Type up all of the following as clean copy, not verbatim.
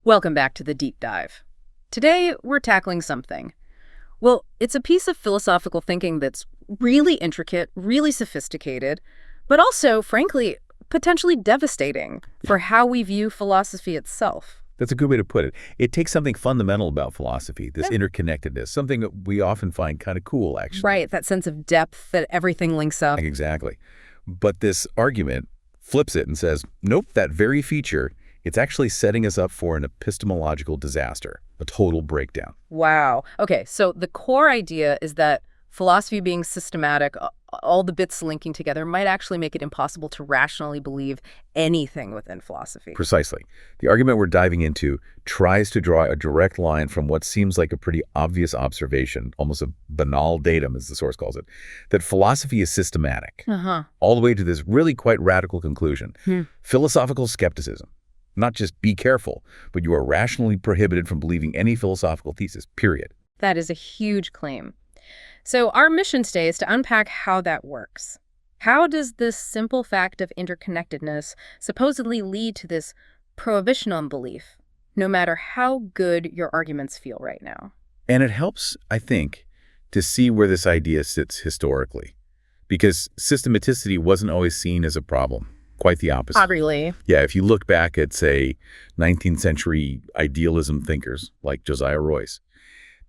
Welcome back to the deep dive. Today, we're tackling something. Well, it's a piece of philosophical thinking that's really intricate, really sophisticated, but also, frankly, potentially devastating for how we view philosophy itself. That's a good way to put it. It takes something fundamental about philosophy, this interconnectedness, something that we often find kind of cool, actually. Right, that sense of depth that everything links up. Exactly. But this argument flips it and says, nope, that very feature, it's actually setting us up for an epistemological disaster, a total breakdown. Wow. Okay, so the core idea is that philosophy being systematic, all the bits linking together, might actually make it impossible to rationally believe anything within philosophy. Precisely. The argument we're diving into tries to draw a direct line from what seems like a pretty obvious observation, almost a banal datum, as the source calls it, that philosophy is systematic, all the way to this really quite radical conclusion. Philosophical skepticism. Not just be careful, but you are rationally prohibited from believing any philosophical thesis, period. That is a huge claim. So our mission today is to unpack how that works. How does this simple fact of interconnectedness supposedly lead to this prohibition on belief, no matter how good your arguments feel right now? And it helps, I think, to see where this idea sits historically, because systematicity wasn't always seen as a problem. Quite the opposite. Not really. Yeah, if you look back at, say, 19th century idealism thinkers like Josiah Royce,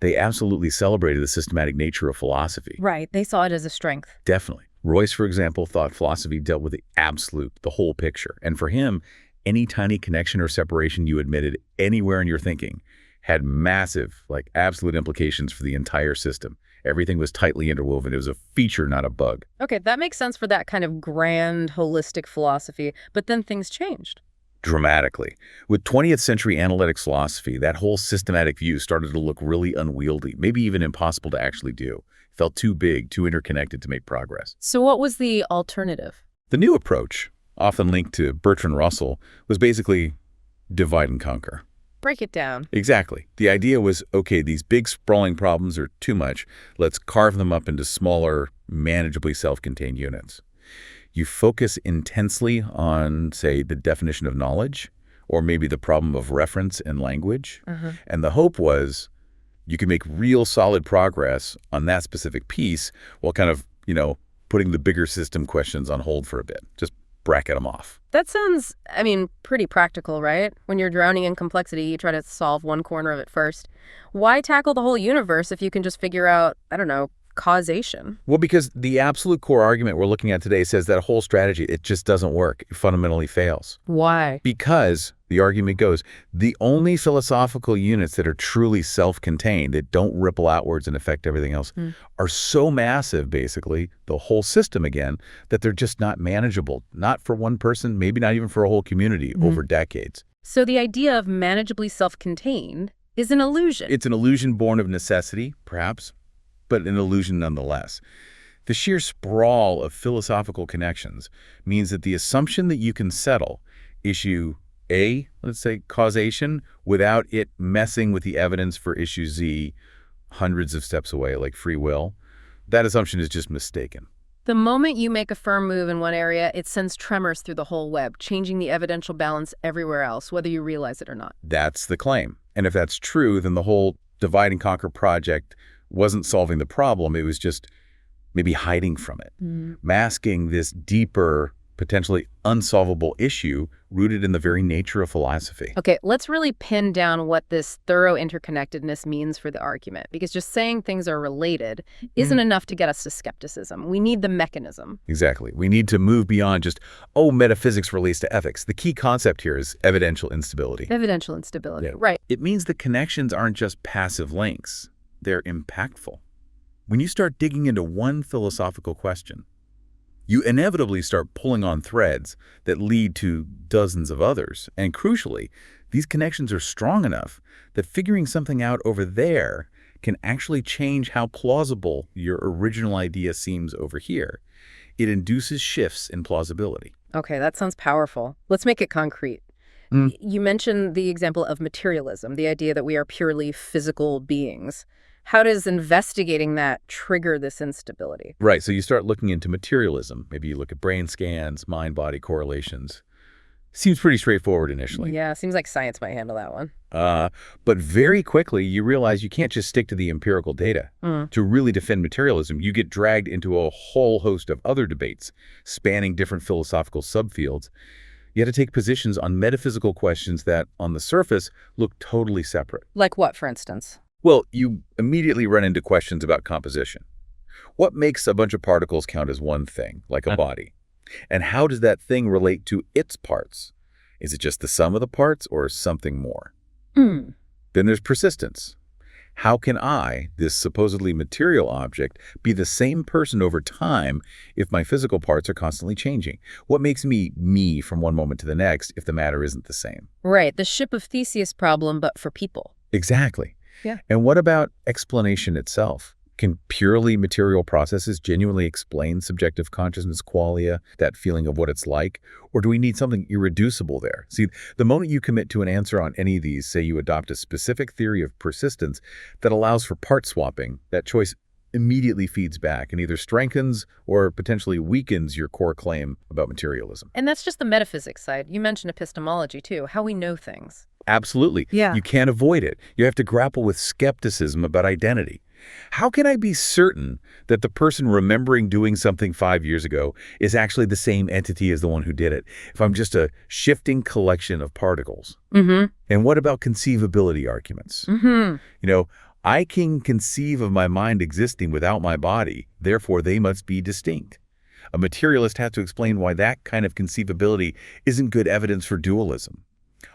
they absolutely celebrated the systematic nature of philosophy. Right, they saw it as a strength. Definitely. Royce, for example, thought philosophy dealt with the absolute, the whole picture. And for him, any tiny connection or separation you admitted anywhere in your thinking had massive, absolute implications for the entire system. Everything was tightly interwoven. It was a feature, not a bug. Okay, that makes sense for that kind of grand, holistic philosophy, but then things changed. Dramatically. With 20th century analytics philosophy, that whole systematic view started to look really unwieldy, maybe even impossible to actually do. It felt too big, too interconnected to make progress. So what was the alternative? The new approach, often linked to Bertrand Russell, was basically divide and conquer. Break it down. Exactly. The idea was, okay, these big sprawling problems are too much. Let's carve them up into smaller, manageably self-contained units. You focus intensely on, say, the definition of knowledge, or maybe the problem of reference and language. And the hope was you could make real solid progress on that specific piece while kind of, putting the bigger system questions on hold for a bit. Just bracket them off. That sounds, pretty practical, right? When you're drowning in complexity, you try to solve one corner of it first. Why tackle the whole universe if you can just figure out, causation? Well, because the absolute core argument we're looking at today says that whole strategy, it just doesn't work. It fundamentally fails. Why? Because, the argument goes, the only philosophical units that are truly self-contained, that don't ripple outwards and affect everything else, are so massive, basically, the whole system again, that they're just not manageable. Not for one person, maybe not even for a whole community over decades. So the idea of manageably self-contained is an illusion. It's an illusion born of necessity, perhaps, but an illusion nonetheless. The sheer sprawl of philosophical connections means that the assumption that you can settle issue A, let's say, causation, without it messing with the evidence for issue Z hundreds of steps away, like free will, that assumption is just mistaken. The moment you make a firm move in one area, it sends tremors through the whole web, changing the evidential balance everywhere else, whether you realize it or not. That's the claim. And if that's true, then the whole divide and conquer project wasn't solving the problem. It was just maybe hiding from it, masking this deeper, potentially unsolvable issue rooted in the very nature of philosophy. Okay, let's really pin down what this thorough interconnectedness means for the argument, because just saying things are related isn't enough to get us to skepticism. We need the mechanism. Exactly. We need to move beyond just, metaphysics relates to ethics. The key concept here is evidential instability. Evidential instability, right. It means the connections aren't just passive links. They're impactful. When you start digging into one philosophical question, you inevitably start pulling on threads that lead to dozens of others. And crucially, these connections are strong enough that figuring something out over there can actually change how plausible your original idea seems over here. It induces shifts in plausibility. Okay, that sounds powerful. Let's make it concrete. You mentioned the example of materialism, the idea that we are purely physical beings. How does investigating that trigger this instability? Right, so you start looking into materialism. Maybe you look at brain scans, mind-body correlations. Seems pretty straightforward initially. Yeah, seems like science might handle that one. But very quickly, you realize you can't just stick to the empirical data. To really defend materialism, you get dragged into a whole host of other debates, spanning different philosophical subfields. You had to take positions on metaphysical questions that, on the surface, look totally separate. Like what, for instance? Well, you immediately run into questions about composition. What makes a bunch of particles count as one thing, like a body? And how does that thing relate to its parts? Is it just the sum of the parts or something more? Then there's persistence. How can I, this supposedly material object, be the same person over time if my physical parts are constantly changing? What makes me me from one moment to the next if the matter isn't the same? Right, the ship of Theseus problem, but for people. Exactly. Yeah. And what about explanation itself? Can purely material processes genuinely explain subjective consciousness qualia, that feeling of what it's like? Or do we need something irreducible there? See, the moment you commit to an answer on any of these, say you adopt a specific theory of persistence that allows for part swapping, that choice immediately feeds back and either strengthens or potentially weakens your core claim about materialism. And that's just the metaphysics side. You mentioned epistemology, too, how we know things. Absolutely. Yeah. You can't avoid it. You have to grapple with skepticism about identity. How can I be certain that the person remembering doing something 5 years ago is actually the same entity as the one who did it, if I'm just a shifting collection of particles? And what about conceivability arguments? I can conceive of my mind existing without my body, therefore they must be distinct. A materialist has to explain why that kind of conceivability isn't good evidence for dualism.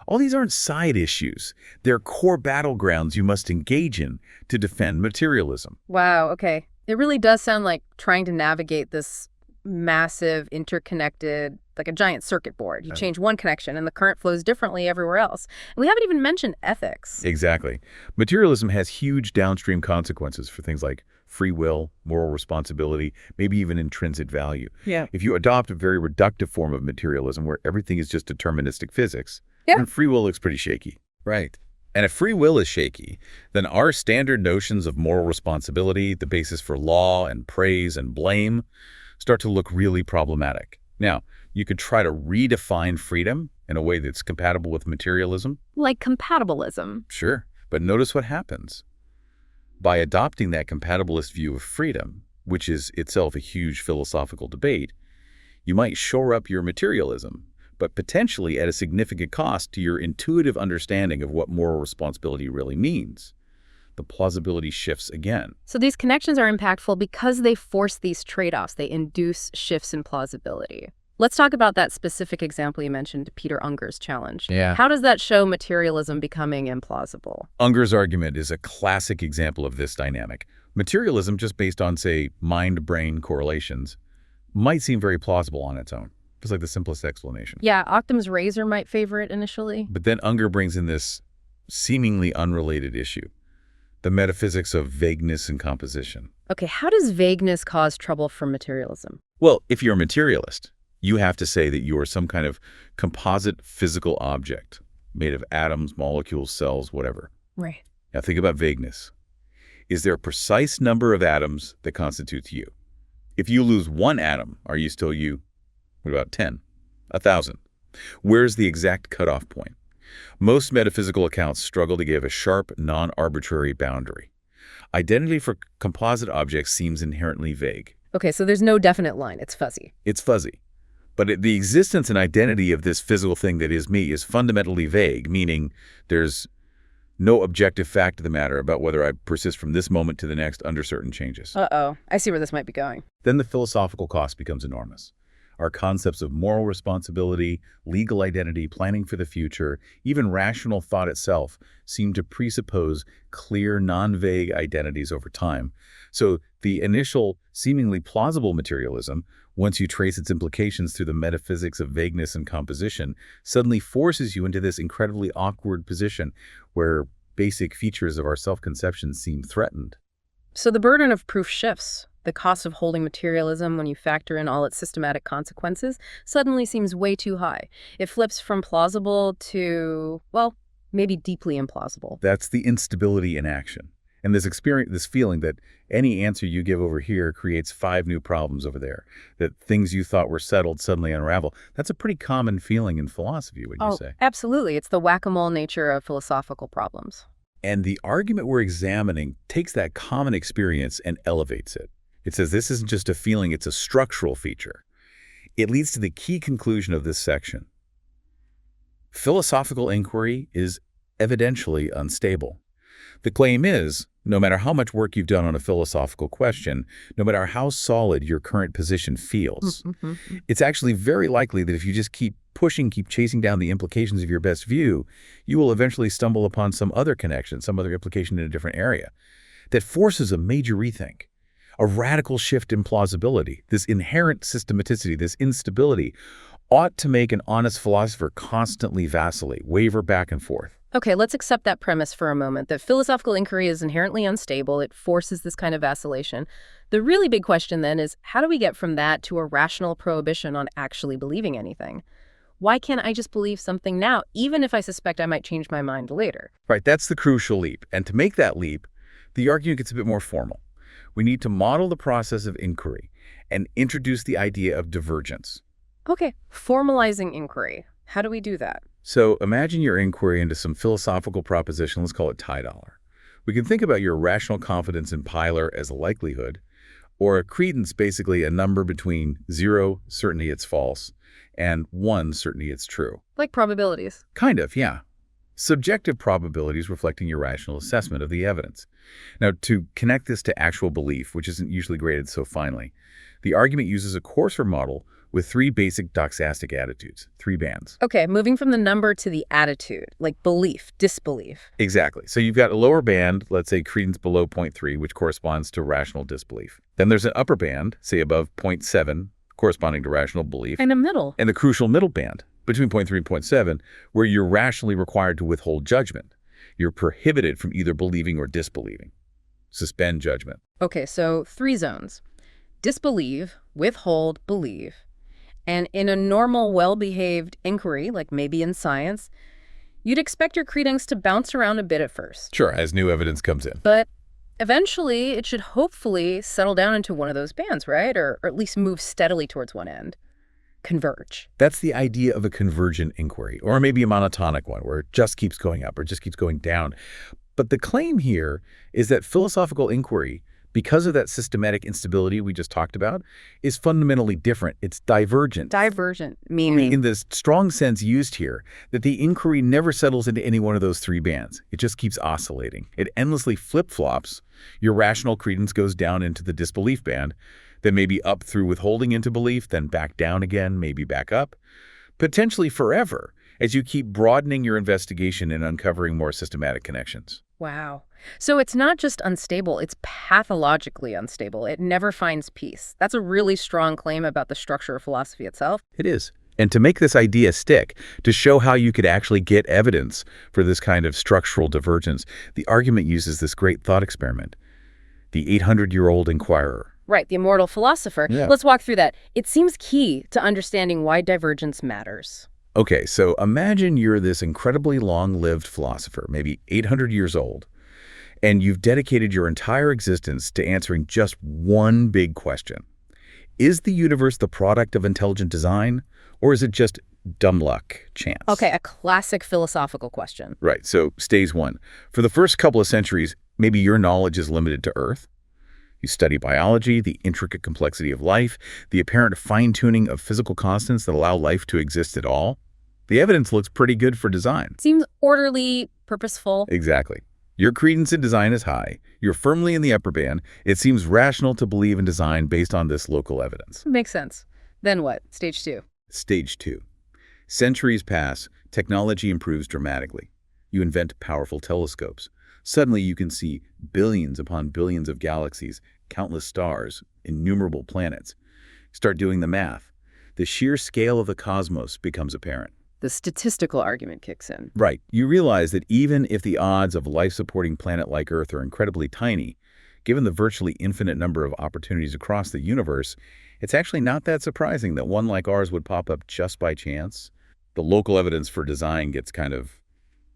All these aren't side issues. They're core battlegrounds you must engage in to defend materialism. Wow, okay. It really does sound like trying to navigate this massive, interconnected, like a giant circuit board. You change one connection and the current flows differently everywhere else. And we haven't even mentioned ethics. Exactly. Materialism has huge downstream consequences for things like free will, moral responsibility, maybe even intrinsic value. Yeah. If you adopt a very reductive form of materialism where everything is just deterministic physics, Yeah. then free will looks pretty shaky. Right. And if free will is shaky, then our standard notions of moral responsibility, the basis for law and praise and blame, start to look really problematic. Now, you could try to redefine freedom in a way that's compatible with materialism. Like compatibilism. Sure. But notice what happens. By adopting that compatibilist view of freedom, which is itself a huge philosophical debate, you might shore up your materialism, but potentially at a significant cost to your intuitive understanding of what moral responsibility really means. The plausibility shifts again. So these connections are impactful because they force these trade-offs. They induce shifts in plausibility. Let's talk about that specific example you mentioned, Peter Unger's challenge. Yeah. How does that show materialism becoming implausible? Unger's argument is a classic example of this dynamic. Materialism, just based on, say, mind-brain correlations, might seem very plausible on its own. It's like the simplest explanation. Yeah, Occam's razor might favor it initially. But then Unger brings in this seemingly unrelated issue, the metaphysics of vagueness and composition. Okay, how does vagueness cause trouble for materialism? Well, if you're a materialist, you have to say that you are some kind of composite physical object made of atoms, molecules, cells, whatever. Right. Now think about vagueness. Is there a precise number of atoms that constitutes you? If you lose one atom, are you still you? What about 10? 1,000? Where's the exact cutoff point? Most metaphysical accounts struggle to give a sharp, non-arbitrary boundary. Identity for composite objects seems inherently vague. Okay, so there's no definite line. It's fuzzy. It's fuzzy. But the existence and identity of this physical thing that is me is fundamentally vague, meaning there's no objective fact of the matter about whether I persist from this moment to the next under certain changes. Uh-oh. I see where this might be going. Then the philosophical cost becomes enormous. Our concepts of moral responsibility, legal identity, planning for the future, even rational thought itself seem to presuppose clear, non-vague identities over time. So the initial, seemingly plausible materialism, once you trace its implications through the metaphysics of vagueness and composition, suddenly forces you into this incredibly awkward position where basic features of our self-conception seem threatened. So the burden of proof shifts. The cost of holding materialism, when you factor in all its systematic consequences, suddenly seems way too high. It flips from plausible to, well, maybe deeply implausible. That's the instability in action. And this experience, this feeling that any answer you give over here creates 5 new problems over there, that things you thought were settled suddenly unravel. That's a pretty common feeling in philosophy, wouldn't you say? Absolutely. It's the whack-a-mole nature of philosophical problems. And the argument we're examining takes that common experience and elevates it. It says this isn't just a feeling, it's a structural feature. It leads to the key conclusion of this section. Philosophical inquiry is evidentially unstable. The claim is, no matter how much work you've done on a philosophical question, no matter how solid your current position feels, it's actually very likely that if you just keep pushing, keep chasing down the implications of your best view, you will eventually stumble upon some other connection, some other implication in a different area that forces a major rethink, a radical shift in plausibility. This inherent systematicity, this instability, ought to make an honest philosopher constantly vacillate, waver back and forth. Okay, let's accept that premise for a moment, that philosophical inquiry is inherently unstable. It forces this kind of vacillation. The really big question then is, how do we get from that to a rational prohibition on actually believing anything? Why can't I just believe something now, even if I suspect I might change my mind later? Right, that's the crucial leap. And to make that leap, the argument gets a bit more formal. We need to model the process of inquiry and introduce the idea of divergence. Okay, formalizing inquiry. How do we do that? So imagine your inquiry into some philosophical proposition, let's call it $. We can think about your rational confidence in Pylar as a likelihood, or a credence, basically a number between 0, certainty it's false, and 1, certainty it's true. Like probabilities. Kind of, yeah. Subjective probabilities reflecting your rational assessment of the evidence. Now, to connect this to actual belief, which isn't usually graded so finely, the argument uses a coarser model with 3 basic doxastic attitudes, 3 bands. Okay, moving from the number to the attitude, like belief, disbelief. Exactly. So you've got a lower band, let's say credence below 0.3, which corresponds to rational disbelief. Then there's an upper band, say above 0.7, corresponding to rational belief. And a middle. And the crucial middle band, between 0.3 and 0.7, where you're rationally required to withhold judgment. You're prohibited from either believing or disbelieving. Suspend judgment. Okay, so 3 zones. Disbelieve, withhold, believe. And in a normal, well-behaved inquiry, like maybe in science, you'd expect your credence to bounce around a bit at first. Sure, as new evidence comes in. But eventually, it should hopefully settle down into one of those bands, right? Or at least move steadily towards one end. Converge. That's the idea of a convergent inquiry, or maybe a monotonic one, where it just keeps going up or just keeps going down. But the claim here is that philosophical inquiry, because of that systematic instability we just talked about, is fundamentally different. It's divergent. Divergent, meaning? In the strong sense used here, that the inquiry never settles into any one of those 3 bands. It just keeps oscillating. It endlessly flip-flops. Your rational credence goes down into the disbelief band, then maybe up through withholding into belief, then back down again, maybe back up, potentially forever, as you keep broadening your investigation and uncovering more systematic connections. Wow. So it's not just unstable, it's pathologically unstable. It never finds peace. That's a really strong claim about the structure of philosophy itself. It is. And to make this idea stick, to show how you could actually get evidence for this kind of structural divergence, the argument uses this great thought experiment, the 800-year-old inquirer. Right, the immortal philosopher. Yeah. Let's walk through that. It seems key to understanding why divergence matters. Okay, so imagine you're this incredibly long-lived philosopher, maybe 800 years old, and you've dedicated your entire existence to answering just one big question. Is the universe the product of intelligent design, or is it just dumb luck, chance? Okay, a classic philosophical question. Right, so stage 1. For the first couple of centuries, maybe your knowledge is limited to Earth. You study biology, the intricate complexity of life, the apparent fine-tuning of physical constants that allow life to exist at all. The evidence looks pretty good for design. Seems orderly, purposeful. Exactly. Your credence in design is high. You're firmly in the upper band. It seems rational to believe in design based on this local evidence. Makes sense. Then what? Stage 2. Stage 2. Centuries pass. Technology improves dramatically. You invent powerful telescopes. Suddenly you can see billions upon billions of galaxies, countless stars, innumerable planets. Start doing the math. The sheer scale of the cosmos becomes apparent. The statistical argument kicks in. Right. You realize that even if the odds of a life-supporting planet like Earth are incredibly tiny, given the virtually infinite number of opportunities across the universe, it's actually not that surprising that one like ours would pop up just by chance. The local evidence for design gets kind of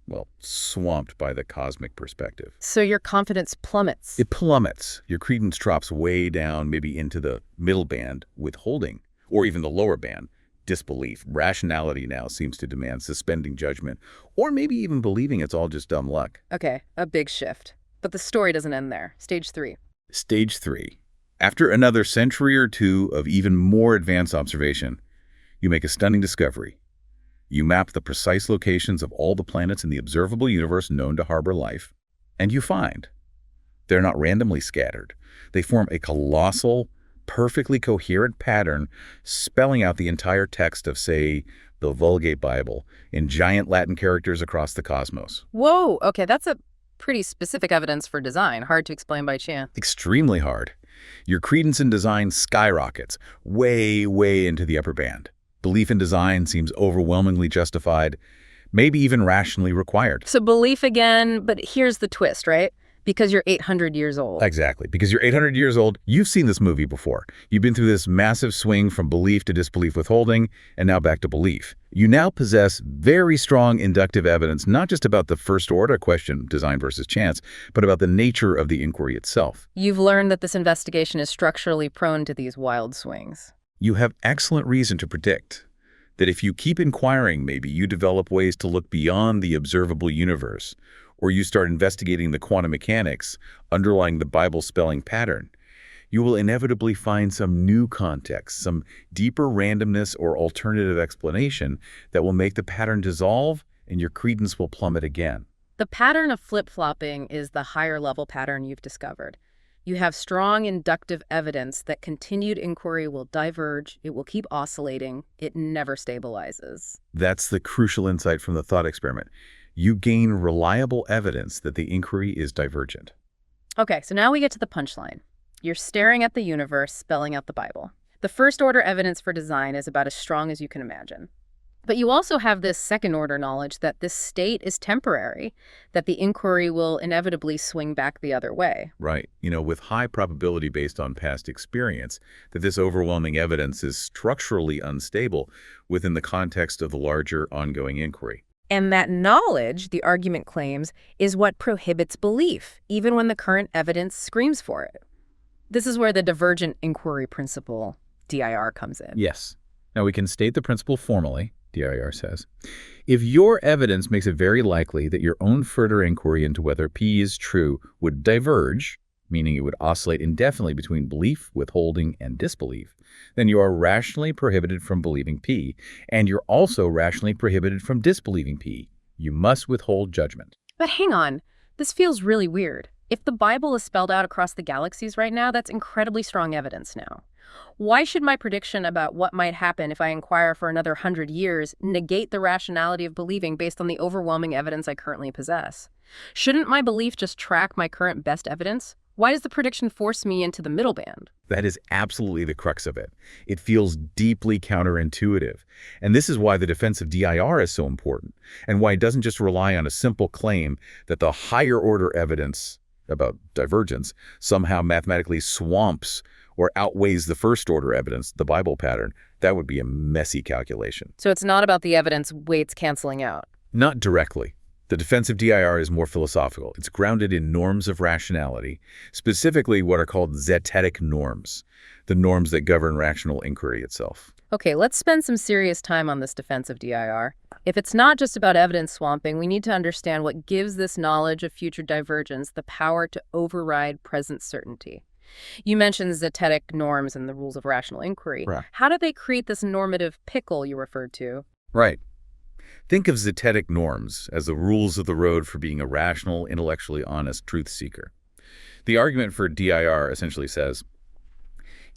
well, swamped by the cosmic perspective. So your confidence plummets. It plummets. Your credence drops way down, maybe into the middle band, withholding, or even the lower band, disbelief. Rationality now seems to demand suspending judgment, or maybe even believing it's all just dumb luck. Okay, a big shift. But the story doesn't end there. Stage 3. Stage 3. After another century or two of even more advanced observation, you make a stunning discovery. You map the precise locations of all the planets in the observable universe known to harbor life, and you find they're not randomly scattered. They form a colossal, perfectly coherent pattern spelling out the entire text of, say, the Vulgate Bible in giant Latin characters across the cosmos. Whoa, okay, that's a pretty specific evidence for design. Hard to explain by chance. Extremely hard. Your credence in design skyrockets way, way into the upper band. Belief in design seems overwhelmingly justified, maybe even rationally required. So belief again, but here's the twist, right? Because you're 800 years old. Exactly. Because you're 800 years old, you've seen this movie before. You've been through this massive swing from belief to disbelief withholding, and now back to belief. You now possess very strong inductive evidence, not just about the first order question, design versus chance, but about the nature of the inquiry itself. You've learned that this investigation is structurally prone to these wild swings. You have excellent reason to predict that if you keep inquiring, maybe you develop ways to look beyond the observable universe, or you start investigating the quantum mechanics underlying the Bible spelling pattern, you will inevitably find some new context, some deeper randomness or alternative explanation that will make the pattern dissolve and your credence will plummet again. The pattern of flip-flopping is the higher level pattern you've discovered. You have strong inductive evidence that continued inquiry will diverge, it will keep oscillating, it never stabilizes. That's the crucial insight from the thought experiment. You gain reliable evidence that the inquiry is divergent. Okay, so now we get to the punchline. You're staring at the universe, spelling out the Bible. The first order evidence for design is about as strong as you can imagine. But you also have this second order knowledge that this state is temporary, that the inquiry will inevitably swing back the other way. Right. With high probability based on past experience, that this overwhelming evidence is structurally unstable within the context of the larger ongoing inquiry. And that knowledge, the argument claims, is what prohibits belief, even when the current evidence screams for it. This is where the Divergent Inquiry Principle, DIR, comes in. Yes. Now we can state the principle formally, DIR says. If your evidence makes it very likely that your own further inquiry into whether P is true would diverge, meaning it would oscillate indefinitely between belief, withholding, and disbelief, then you are rationally prohibited from believing P, and you're also rationally prohibited from disbelieving P. You must withhold judgment. But hang on, this feels really weird. If the Bible is spelled out across the galaxies right now, that's incredibly strong evidence now. Why should my prediction about what might happen if I inquire for another 100 years negate the rationality of believing based on the overwhelming evidence I currently possess? Shouldn't my belief just track my current best evidence? Why does the prediction force me into the middle band? That is absolutely the crux of it. It feels deeply counterintuitive. And this is why the defense of DIR is so important, and why it doesn't just rely on a simple claim that the higher order evidence about divergence somehow mathematically swamps or outweighs the first order evidence, the Bible pattern. That would be a messy calculation. So it's not about the evidence weights canceling out. Not directly. The defense of DIR is more philosophical. It's grounded in norms of rationality, specifically what are called zetetic norms, the norms that govern rational inquiry itself. Okay, let's spend some serious time on this defense of DIR. If it's not just about evidence swamping, we need to understand what gives this knowledge of future divergence the power to override present certainty. You mentioned zetetic norms and the rules of rational inquiry. Right. How do they create this normative pickle you referred to? Right. Think of zetetic norms as the rules of the road for being a rational, intellectually honest truth seeker. The argument for DIR essentially says,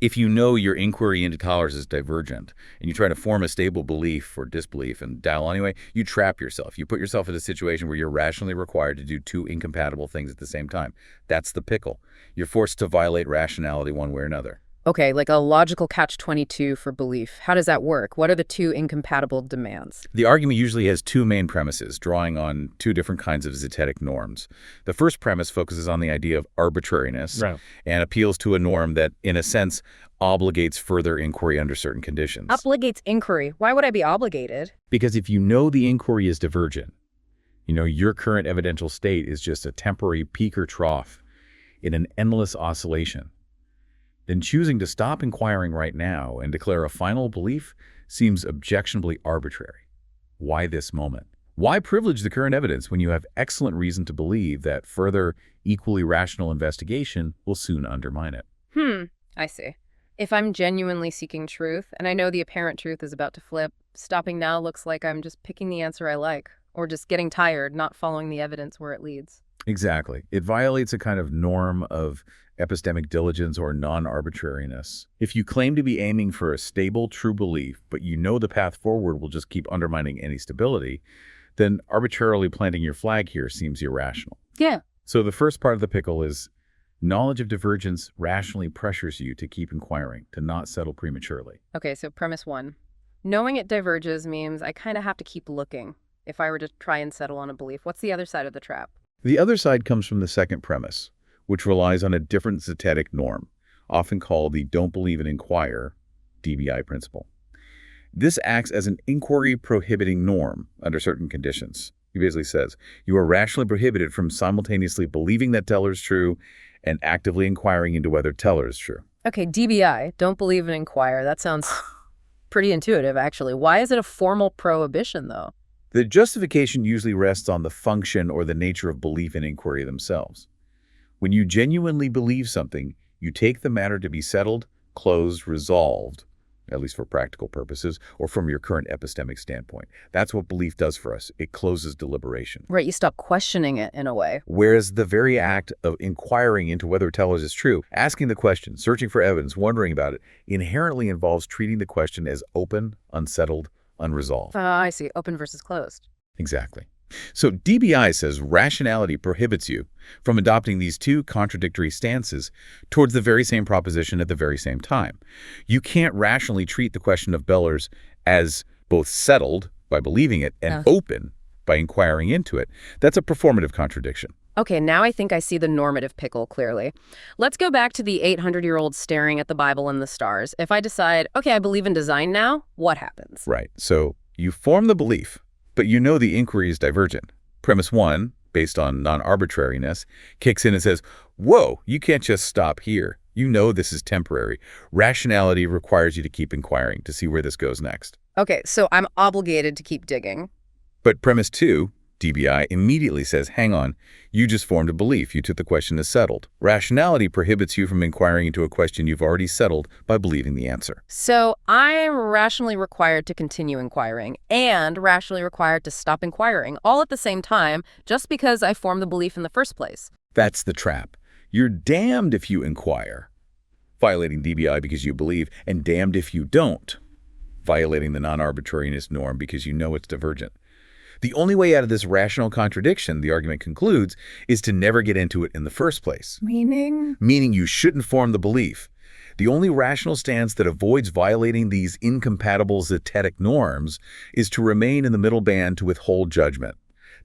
if you know your inquiry into colors is divergent and you try to form a stable belief or disbelief and dial anyway, you trap yourself. You put yourself in a situation where you're rationally required to do two incompatible things at the same time. That's the pickle. You're forced to violate rationality one way or another. Okay, like a logical catch-22 for belief. How does that work? What are the two incompatible demands? The argument usually has two main premises, drawing on two different kinds of zetetic norms. The first premise focuses on the idea of arbitrariness and appeals to a norm that, in a sense, obligates further inquiry under certain conditions. Obligates inquiry. Why would I be obligated? Because if you know the inquiry is divergent, Your current evidential state is just a temporary peak or trough in an endless oscillation. Then choosing to stop inquiring right now and declare a final belief seems objectionably arbitrary. Why this moment? Why privilege the current evidence when you have excellent reason to believe that further, equally rational investigation will soon undermine it? I see. If I'm genuinely seeking truth, and I know the apparent truth is about to flip, stopping now looks like I'm just picking the answer I like, or just getting tired, not following the evidence where it leads. Exactly. It violates a kind of norm of epistemic diligence or non-arbitrariness. If you claim to be aiming for a stable, true belief, but you know the path forward will just keep undermining any stability, then arbitrarily planting your flag here seems irrational. Yeah. So the first part of the pickle is knowledge of divergence rationally pressures you to keep inquiring, to not settle prematurely. Okay, so premise 1. Knowing it diverges means I kind of have to keep looking if I were to try and settle on a belief. What's the other side of the trap? The other side comes from the second premise, which relies on a different zetetic norm, often called the don't believe and inquire, DBI principle. This acts as an inquiry prohibiting norm under certain conditions. He basically says, you are rationally prohibited from simultaneously believing that teller is true and actively inquiring into whether teller is true. Okay, DBI, don't believe and inquire. That sounds pretty intuitive, actually. Why is it a formal prohibition, though? The justification usually rests on the function or the nature of belief and inquiry themselves. When you genuinely believe something, you take the matter to be settled, closed, resolved, at least for practical purposes, or from your current epistemic standpoint. That's what belief does for us. It closes deliberation. Right, you stop questioning it in a way. Whereas the very act of inquiring into whether tellers is true, asking the question, searching for evidence, wondering about it, inherently involves treating the question as open, unsettled, unresolved. I see. Open versus closed. Exactly. So DBI says rationality prohibits you from adopting these two contradictory stances towards the very same proposition at the very same time. You can't rationally treat the question of Bellers as both settled by believing it and open by inquiring into it. That's a performative contradiction. Okay, now I think I see the normative pickle clearly. Let's go back to the 800-year-old staring at the Bible and the stars. If I decide, okay, I believe in design now, what happens? Right. So you form the belief, but you know the inquiry is divergent. Premise 1, based on non-arbitrariness, kicks in and says, whoa, you can't just stop here. You know this is temporary. Rationality requires you to keep inquiring to see where this goes next. Okay, so I'm obligated to keep digging. But premise 2, DBI, immediately says, hang on, you just formed a belief. You took the question as settled. Rationality prohibits you from inquiring into a question you've already settled by believing the answer. So I'm rationally required to continue inquiring and rationally required to stop inquiring all at the same time just because I formed the belief in the first place. That's the trap. You're damned if you inquire, violating DBI because you believe, and damned if you don't, violating the non-arbitrariness norm because you know it's divergent. The only way out of this rational contradiction, the argument concludes, is to never get into it in the first place. Meaning? Meaning you shouldn't form the belief. The only rational stance that avoids violating these incompatible zetetic norms is to remain in the middle band to withhold judgment.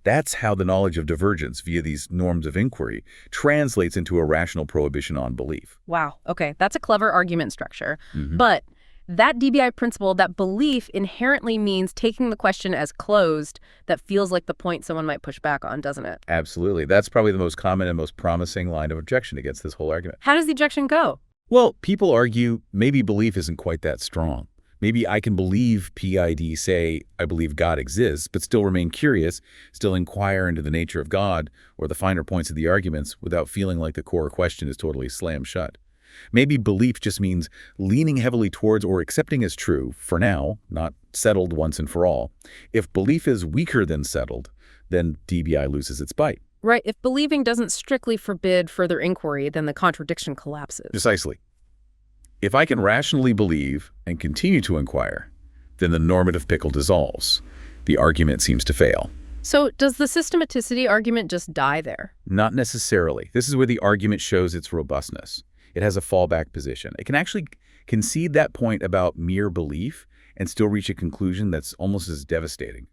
That's how the knowledge of divergence via these norms of inquiry translates into a rational prohibition on belief. Wow. Okay, that's a clever argument structure. But that DBI principle, that belief inherently means taking the question as closed that feels like the point someone might push back on, doesn't it? Absolutely. That's probably the most common and most promising line of objection against this whole argument. How does the objection go? Well, people argue maybe belief isn't quite that strong. Maybe I can believe PID, say, I believe God exists, but still remain curious, still inquire into the nature of God or the finer points of the arguments without feeling like the core question is totally slammed shut. Maybe belief just means leaning heavily towards or accepting as true, for now, not settled once and for all. If belief is weaker than settled, then DBI loses its bite. Right. If believing doesn't strictly forbid further inquiry, then the contradiction collapses. Precisely. If I can rationally believe and continue to inquire, then the normative pickle dissolves. The argument seems to fail. So does the systematicity argument just die there? Not necessarily. This is where the argument shows its robustness. It has a fallback position. It can actually concede that point about mere belief and still reach a conclusion that's almost as devastating.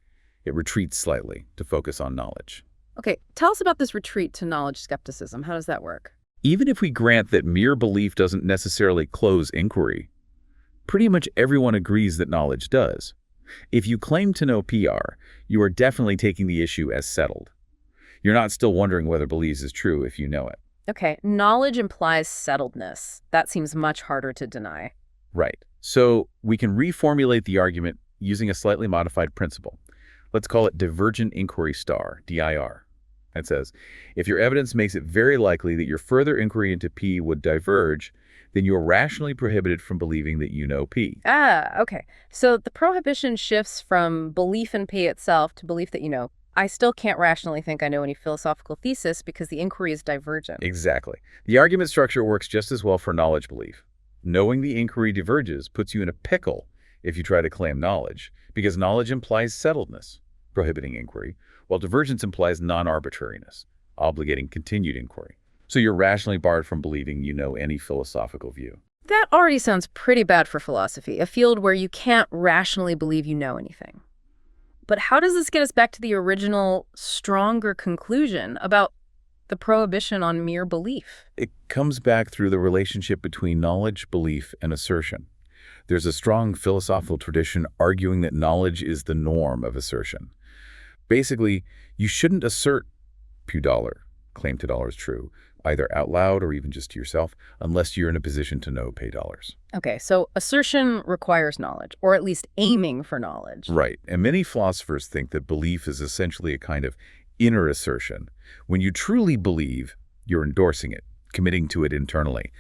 It retreats slightly to focus on knowledge. Okay, tell us about this retreat to knowledge skepticism. How does that work? Even if we grant that mere belief doesn't necessarily close inquiry, pretty much everyone agrees that knowledge does. If you claim to know PR, you are definitely taking the issue as settled. You're not still wondering whether beliefs is true if you know it. Okay, knowledge implies settledness. That seems much harder to deny. Right. So we can reformulate the argument using a slightly modified principle. Let's call it Divergent Inquiry DIR. It says, if your evidence makes it very likely that your further inquiry into P would diverge, then you are rationally prohibited from believing that you know P. Okay. So the prohibition shifts from belief in P itself to belief that I still can't rationally think I know any philosophical thesis because the inquiry is divergent. Exactly. The argument structure works just as well for knowledge belief. Knowing the inquiry diverges puts you in a pickle if you try to claim knowledge, because knowledge implies settledness, prohibiting inquiry, while divergence implies non-arbitrariness, obligating continued inquiry. So you're rationally barred from believing you know any philosophical view. That already sounds pretty bad for philosophy, a field where you can't rationally believe you know anything. But how does this get us back to the original, stronger conclusion about the prohibition on mere belief? It comes back through the relationship between knowledge, belief, and assertion. There's a strong philosophical tradition arguing that knowledge is the norm of assertion. Basically, you shouldn't assert Pew dollar, claim to dollar is true, either out loud or even just to yourself, unless you're in a position to know pay dollars. Okay, so assertion requires knowledge, or at least aiming for knowledge. Right, and many philosophers think that belief is essentially a kind of inner assertion. When you truly believe, you're endorsing it, committing to it internally.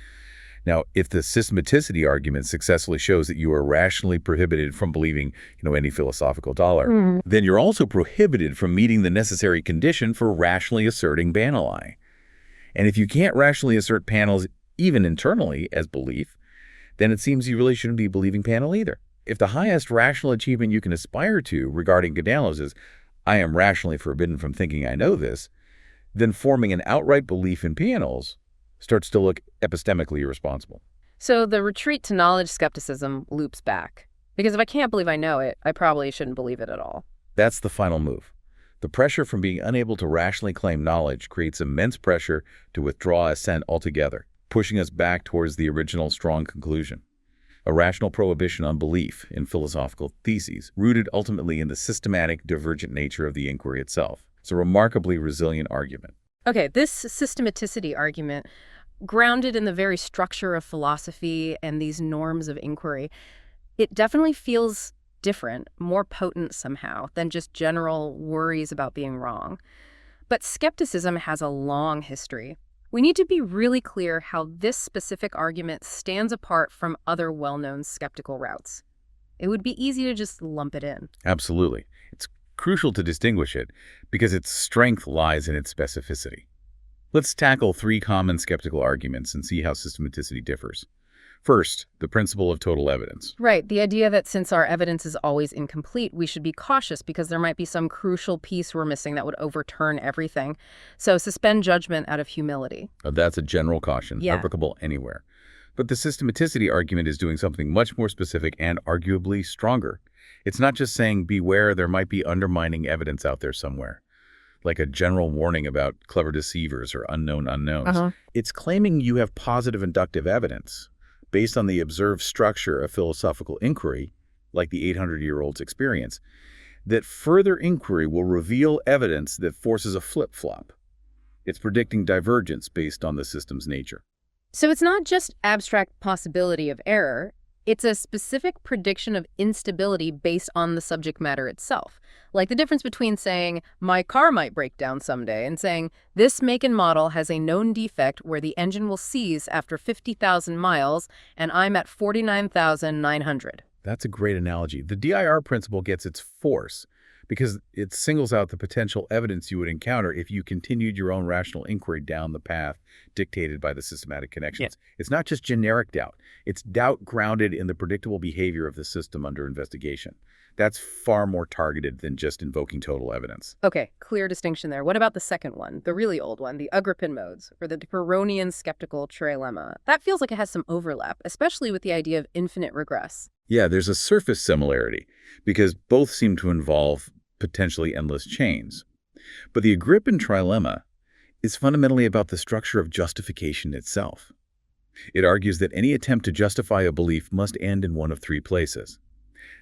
Now, if the systematicity argument successfully shows that you are rationally prohibited from believing, any philosophical dollar, then you're also prohibited from meeting the necessary condition for rationally asserting banali. And if you can't rationally assert panels even internally as belief, then it seems you really shouldn't be believing panel either. If the highest rational achievement you can aspire to regarding Gedalos is, I am rationally forbidden from thinking I know this, then forming an outright belief in panels starts to look epistemically irresponsible. So the retreat to knowledge skepticism loops back. Because if I can't believe I know it, I probably shouldn't believe it at all. That's the final move. The pressure from being unable to rationally claim knowledge creates immense pressure to withdraw assent altogether, pushing us back towards the original strong conclusion. A rational prohibition on belief in philosophical theses, rooted ultimately in the systematic, divergent nature of the inquiry itself. It's a remarkably resilient argument. Okay, this systematicity argument, grounded in the very structure of philosophy and these norms of inquiry, it definitely feels different, more potent somehow, than just general worries about being wrong. But skepticism has a long history. We need to be really clear how this specific argument stands apart from other well-known skeptical routes. It would be easy to just lump it in. Absolutely. It's crucial to distinguish it because its strength lies in its specificity. Let's tackle 3 common skeptical arguments and see how systematicity differs. First, the principle of total evidence. Right, the idea that since our evidence is always incomplete, we should be cautious because there might be some crucial piece we're missing that would overturn everything. So suspend judgment out of humility. That's a general caution, applicable anywhere. But the systematicity argument is doing something much more specific and arguably stronger. It's not just saying, beware, there might be undermining evidence out there somewhere, like a general warning about clever deceivers or unknown unknowns. It's claiming you have positive inductive evidence based on the observed structure of philosophical inquiry, like the 800-year-old's experience, that further inquiry will reveal evidence that forces a flip-flop. It's predicting divergence based on the system's nature. So it's not just abstract possibility of error. It's a specific prediction of instability based on the subject matter itself. Like the difference between saying, my car might break down someday, and saying, this make and model has a known defect where the engine will seize after 50,000 miles, and I'm at 49,900. That's a great analogy. The DIR principle gets its force because it singles out the potential evidence you would encounter if you continued your own rational inquiry down the path dictated by the systematic connections. It's not just generic doubt. It's doubt grounded in the predictable behavior of the system under investigation. That's far more targeted than just invoking total evidence. Okay, clear distinction there. What about the second one, the really old one, the Agrippin modes, or the Pyrrhonian skeptical trilemma? That feels like it has some overlap, especially with the idea of infinite regress. Yeah, there's a surface similarity because both seem to involve potentially endless chains. But the Agrippin trilemma is fundamentally about the structure of justification itself. It argues that any attempt to justify a belief must end in one of 3 places: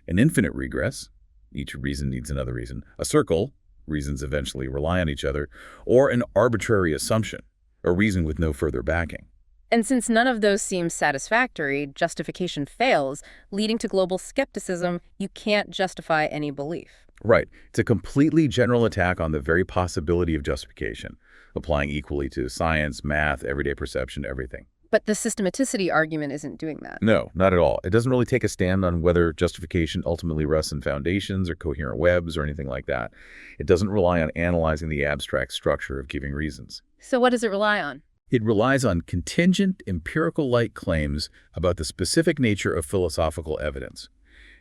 an infinite regress, each reason needs another reason, a circle, reasons eventually rely on each other, or an arbitrary assumption, a reason with no further backing. And since none of those seem satisfactory, justification fails, leading to global skepticism. You can't justify any belief. Right. It's a completely general attack on the very possibility of justification, applying equally to science, math, everyday perception, everything. But the systematicity argument isn't doing that. No, not at all. It doesn't really take a stand on whether justification ultimately rests in foundations or coherent webs or anything like that. It doesn't rely on analyzing the abstract structure of giving reasons. So what does it rely on? It relies on contingent, empirical-like claims about the specific nature of philosophical evidence,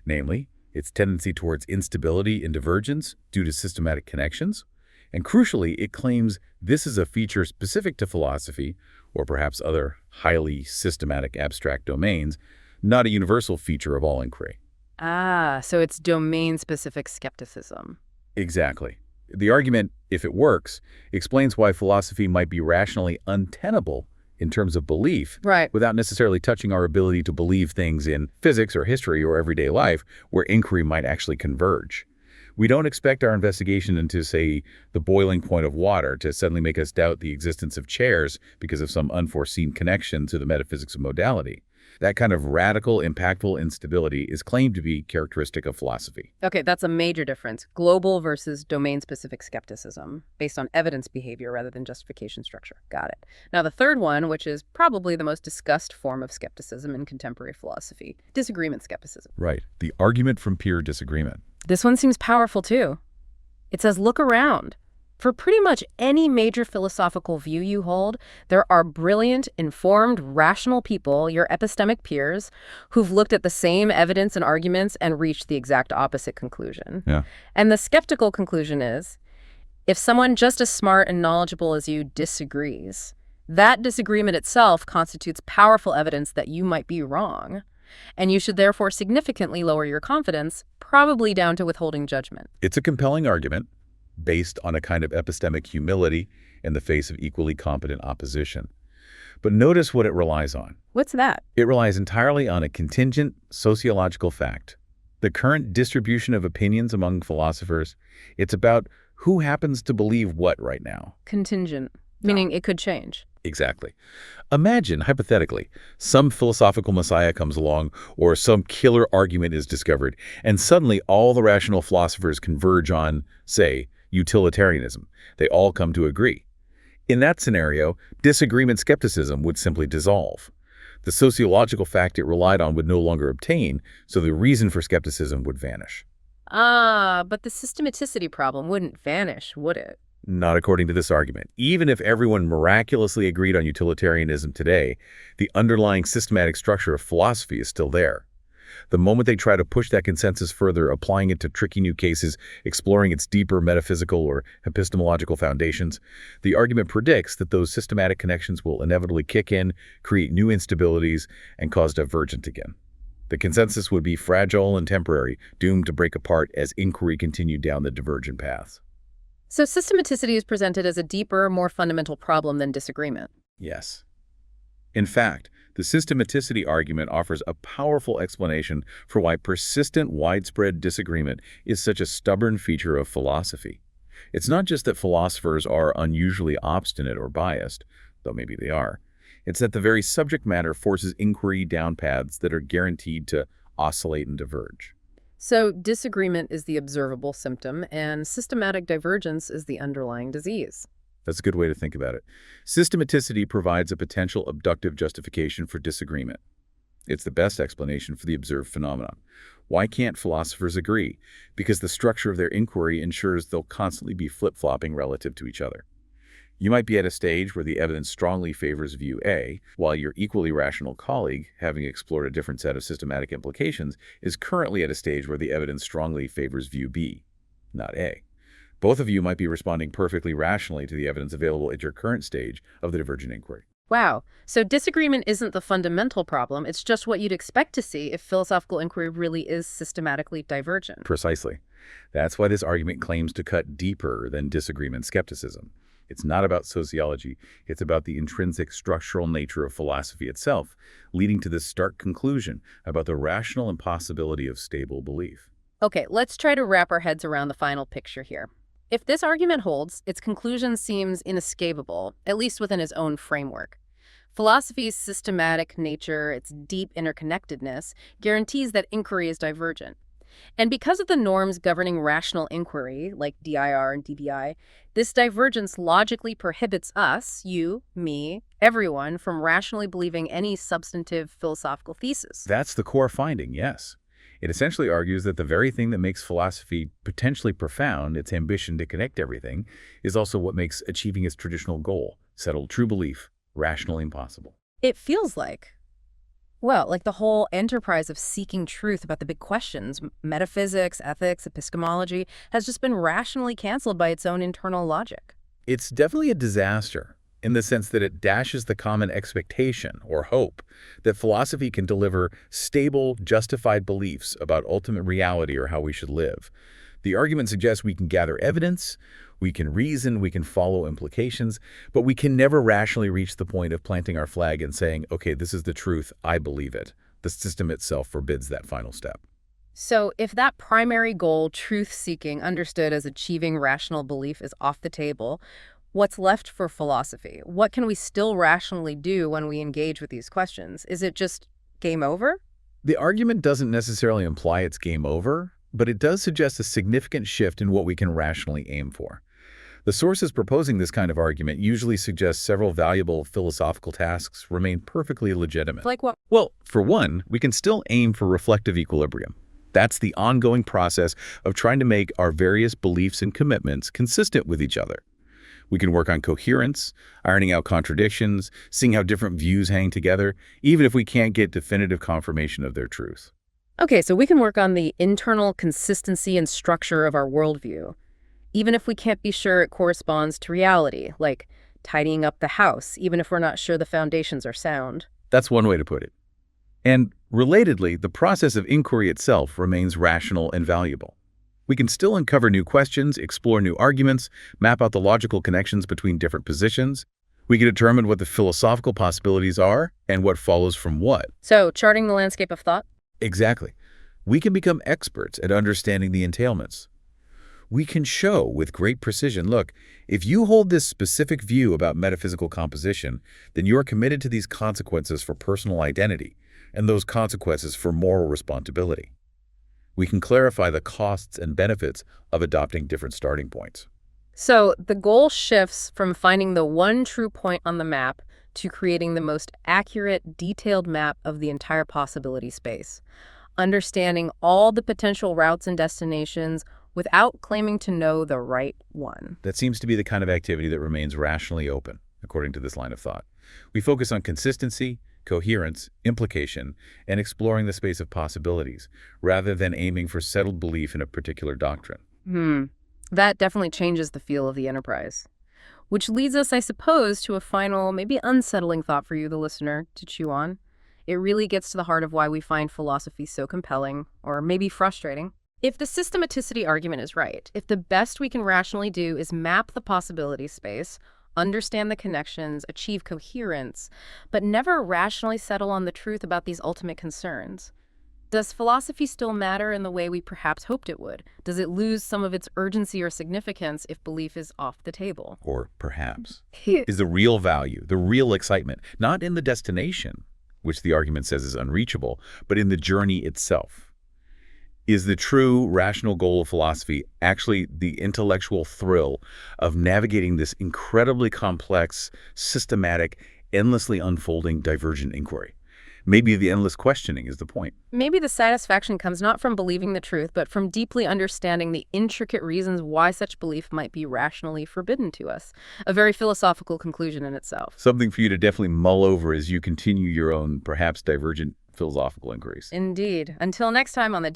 namely, its tendency towards instability and divergence due to systematic connections, and crucially, it claims this is a feature specific to philosophy, or perhaps other highly systematic abstract domains, not a universal feature of all inquiry. Ah, so it's domain-specific skepticism. Exactly. The argument, if it works, explains why philosophy might be rationally untenable in terms of belief, Right. without necessarily touching our ability to believe things in physics or history or everyday life where inquiry might actually converge. We don't expect our investigation into, say, the boiling point of water to suddenly make us doubt the existence of chairs because of some unforeseen connection to the metaphysics of modality. That kind of radical, impactful instability is claimed to be characteristic of philosophy. Okay, that's a major difference. Global versus domain-specific skepticism, based on evidence behavior rather than justification structure. Got it. Now, the third one, which is probably the most discussed form of skepticism in contemporary philosophy, disagreement skepticism. Right. The argument from peer disagreement. This one seems powerful, too. It says, look around. For pretty much any major philosophical view you hold, there are brilliant, informed, rational people, your epistemic peers, who've looked at the same evidence and arguments and reached the exact opposite conclusion. Yeah. And the skeptical conclusion is, if someone just as smart and knowledgeable as you disagrees, that disagreement itself constitutes powerful evidence that you might be wrong, and you should therefore significantly lower your confidence, probably down to withholding judgment. It's a compelling argument, based on a kind of epistemic humility in the face of equally competent opposition. But notice what it relies on. What's that? It relies entirely on a contingent sociological fact. The current distribution of opinions among philosophers, it's about who happens to believe what right now. Contingent, meaning it could change. Exactly. Imagine, hypothetically, some philosophical messiah comes along or some killer argument is discovered, and suddenly all the rational philosophers converge on, say, utilitarianism. They all come to agree. In that scenario, disagreement skepticism would simply dissolve. The sociological fact it relied on would no longer obtain, so the reason for skepticism would vanish. Ah, but the systematicity problem wouldn't vanish, would it? Not according to this argument. Even if everyone miraculously agreed on utilitarianism today, the underlying systematic structure of philosophy is still there. The moment they try to push that consensus further, applying it to tricky new cases, exploring its deeper metaphysical or epistemological foundations, the argument predicts that those systematic connections will inevitably kick in, create new instabilities, and cause divergence again. The consensus would be fragile and temporary, doomed to break apart as inquiry continued down the divergent paths. So systematicity is presented as a deeper, more fundamental problem than disagreement. Yes. In fact, the systematicity argument offers a powerful explanation for why persistent, widespread disagreement is such a stubborn feature of philosophy. It's not just that philosophers are unusually obstinate or biased, though maybe they are. It's that the very subject matter forces inquiry down paths that are guaranteed to oscillate and diverge. So disagreement is the observable symptom, and systematic divergence is the underlying disease. That's a good way to think about it. Systematicity provides a potential abductive justification for disagreement. It's the best explanation for the observed phenomenon. Why can't philosophers agree? Because the structure of their inquiry ensures they'll constantly be flip-flopping relative to each other. You might be at a stage where the evidence strongly favors view A, while your equally rational colleague, having explored a different set of systematic implications, is currently at a stage where the evidence strongly favors view B, not A. Both of you might be responding perfectly rationally to the evidence available at your current stage of the divergent inquiry. Wow. So disagreement isn't the fundamental problem. It's just what you'd expect to see if philosophical inquiry really is systematically divergent. Precisely. That's why this argument claims to cut deeper than disagreement skepticism. It's not about sociology. It's about the intrinsic structural nature of philosophy itself, leading to this stark conclusion about the rational impossibility of stable belief. Okay, let's try to wrap our heads around the final picture here. If this argument holds, its conclusion seems inescapable, at least within its own framework. Philosophy's systematic nature, its deep interconnectedness, guarantees that inquiry is divergent. And because of the norms governing rational inquiry, like DIR and DBI, this divergence logically prohibits us, you, me, everyone, from rationally believing any substantive philosophical thesis. That's the core finding, yes. It essentially argues that the very thing that makes philosophy potentially profound, its ambition to connect everything, is also what makes achieving its traditional goal, settled true belief, rationally impossible. It feels like, well, like the whole enterprise of seeking truth about the big questions, metaphysics, ethics, epistemology, has just been rationally canceled by its own internal logic. It's definitely a disaster in the sense that it dashes the common expectation or hope that philosophy can deliver stable, justified beliefs about ultimate reality or how we should live. The argument suggests we can gather evidence, we can reason, we can follow implications, but we can never rationally reach the point of planting our flag and saying, okay, this is the truth, I believe it. The system itself forbids that final step. So if that primary goal, truth-seeking, understood as achieving rational belief, is off the table, what's left for philosophy? What can we still rationally do when we engage with these questions? Is it just game over? The argument doesn't necessarily imply it's game over, but it does suggest a significant shift in what we can rationally aim for. The sources proposing this kind of argument usually suggest several valuable philosophical tasks remain perfectly legitimate. Like what? Well, for one, we can still aim for reflective equilibrium. That's the ongoing process of trying to make our various beliefs and commitments consistent with each other. We can work on coherence, ironing out contradictions, seeing how different views hang together, even if we can't get definitive confirmation of their truth. Okay, so we can work on the internal consistency and structure of our worldview, even if we can't be sure it corresponds to reality, like tidying up the house, even if we're not sure the foundations are sound. That's one way to put it. And relatedly, the process of inquiry itself remains rational and valuable. We can still uncover new questions, explore new arguments, map out the logical connections between different positions. We can determine what the philosophical possibilities are and what follows from what. So, charting the landscape of thought? Exactly. We can become experts at understanding the entailments. We can show with great precision, look, if you hold this specific view about metaphysical composition, then you are committed to these consequences for personal identity, and those consequences for moral responsibility. We can clarify the costs and benefits of adopting different starting points. So the goal shifts from finding the one true point on the map to creating the most accurate, detailed map of the entire possibility space, understanding all the potential routes and destinations without claiming to know the right one. That seems to be the kind of activity that remains rationally open, according to this line of thought. We focus on consistency, coherence, implication, and exploring the space of possibilities, rather than aiming for settled belief in a particular doctrine. That definitely changes the feel of the enterprise. Which leads us, I suppose, to a final, maybe unsettling thought for you, the listener, to chew on. It really gets to the heart of why we find philosophy so compelling, or maybe frustrating. If the systematicity argument is right, if the best we can rationally do is map the possibility space, understand the connections, achieve coherence, but never rationally settle on the truth about these ultimate concerns, does philosophy still matter in the way we perhaps hoped it would? Does it lose some of its urgency or significance if belief is off the table? Or perhaps, is the real value, the real excitement, not in the destination, which the argument says is unreachable, but in the journey itself? Is the true rational goal of philosophy actually the intellectual thrill of navigating this incredibly complex, systematic, endlessly unfolding divergent inquiry? Maybe the endless questioning is the point. Maybe the satisfaction comes not from believing the truth, but from deeply understanding the intricate reasons why such belief might be rationally forbidden to us. A very philosophical conclusion in itself. Something for you to definitely mull over as you continue your own, perhaps divergent philosophical inquiries. Indeed. Until next time on the